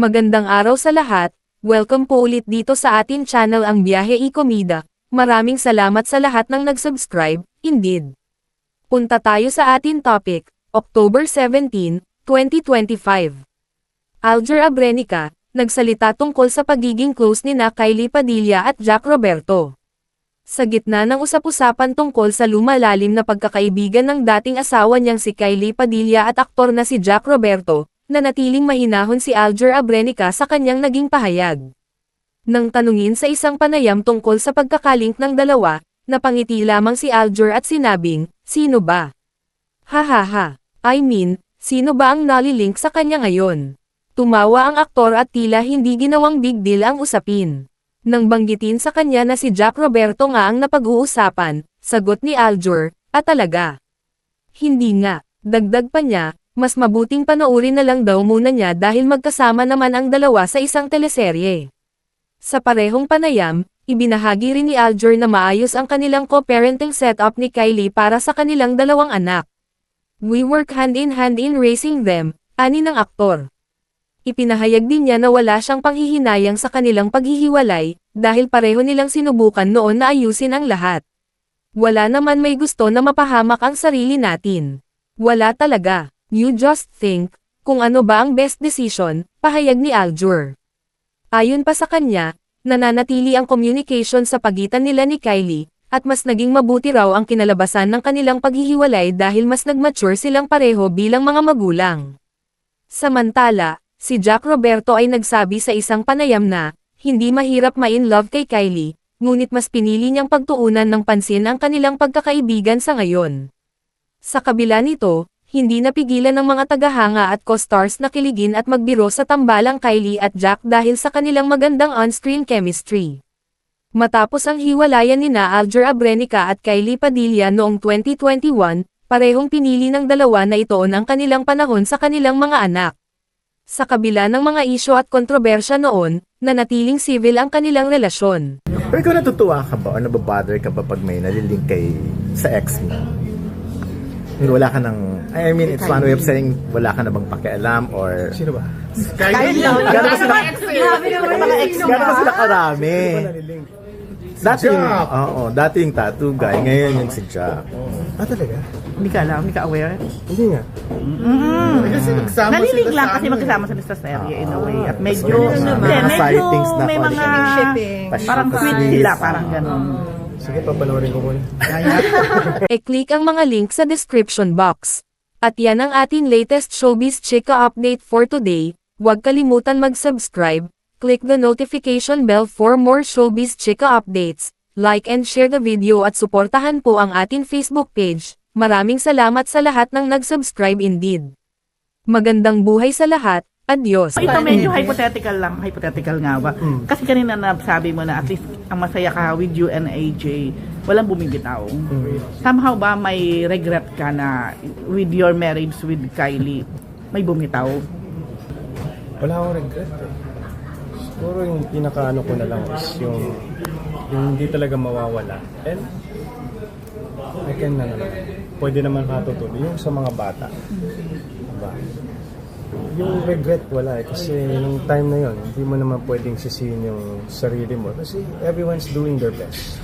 Magandang araw sa lahat, welcome po ulit dito sa atin channel ang Biyahe y Komida. Maraming salamat sa lahat ng nag-subscribe, indeed. Punta tayo sa atin topic, October 17, 2025. Alger Abrenica, nagsalita tungkol sa pagiging close ni Kylie Padilla at Jack Roberto. Sa gitna ng usap-usapan tungkol sa lumalalim na pagkakaibigan ng dating asawa niyang si Kylie Padilla at aktor na si Jack Roberto, nanatiling mahinahon si Alger Abrenica sa kanyang naging pahayag. Nang tanungin sa isang panayam tungkol sa pagkakalink ng dalawa, napangiti lamang si Alger at sinabing, "Sino ba? Hahaha, I mean, sino ba ang nalilink sa kanya ngayon?" Tumawa ang aktor at tila hindi ginawang big deal ang usapin. Nang banggitin sa kanya na si Jack Roberto nga ang napag-uusapan, sagot ni Alger, talaga? Hindi nga, dagdag pa niya, mas mabuting panoorin na lang daw muna niya dahil magkasama naman ang dalawa sa isang teleserye. Sa parehong panayam, ibinahagi rin ni Alger na maayos ang kanilang co-parenting setup ni Kylie para sa kanilang dalawang anak. "We work hand in raising them," ani ng aktor. Ipinahayag din niya na wala siyang panghihinayang sa kanilang paghihiwalay, dahil pareho nilang sinubukan noon na ayusin ang lahat. "Wala naman may gusto na mapahamak ang sarili natin. Wala talaga. You just think, kung ano ba ang best decision," pahayag ni Alger. Ayon pa sa kanya, nananatili ang communication sa pagitan nila ni Kylie, at mas naging mabuti raw ang kinalabasan ng kanilang paghihiwalay dahil mas nagmature silang pareho bilang mga magulang. Samantala, si Jack Roberto ay nagsabi sa isang panayam na, hindi mahirap ma-in love kay Kylie, ngunit mas pinili niyang pagtuunan ng pansin ang kanilang pagkakaibigan sa ngayon. Sa kabila nito, hindi napigilan ng mga tagahanga at co-stars na kiligin at magbiro sa tambalang Kylie at Jack dahil sa kanilang magandang on-screen chemistry. Matapos ang hiwalayan nina Alger Abrenica at Kylie Padilla noong 2021, parehong pinili ng dalawa na itoon ang kanilang panahon sa kanilang mga anak. Sa kabila ng mga isyu at kontrobersya noon, nanatiling civil ang kanilang relasyon. Pero ikaw natutuwa ka ba o nababother ka ba pag may nalilink kay sa ex mo? Wala ka nang, I mean, it's one way of saying wala ka na bang pakialam or... Sino ba? Kylie lang. Gano'n ba sila karami? Dating tattoo guy, ngayon yung si Jack. Talaga? Hindi ka alam, hindi ka aware? Hindi nga. Kasi nagsama Nalilig sila lang sa kasi ano. magkasama sila sa serye in a way. At medyo, Mga sightings na may mga, parang sweet sila, parang gano'n. Sige, papanoorin ko muna. E-click ang mga link sa description box. At yan ang ating latest showbiz chika update for today. Huwag kalimutan mag-subscribe, click the notification bell for more showbiz chika updates, like and share the video at suportahan po ang ating Facebook page. Maraming salamat sa lahat ng nag-subscribe indeed. Magandang buhay sa lahat, adios. Ito medyo hypothetical nga ba? Kasi kanina nasabi mo na at least ang masaya ka with you and AJ, walang bumibitaw. Somehow ba may regret ka na with your marriage with Kylie, may bumitaw? Wala akong regret eh. Siguro yung pinakaano ko na lang is yung hindi talaga mawawala. And I can pwede naman katutuloy yung sa mga bata. Diba? Yung regret wala eh. Kasi nung time na yon hindi mo naman pwedeng sisihin yung sarili mo. Kasi everyone's doing their best.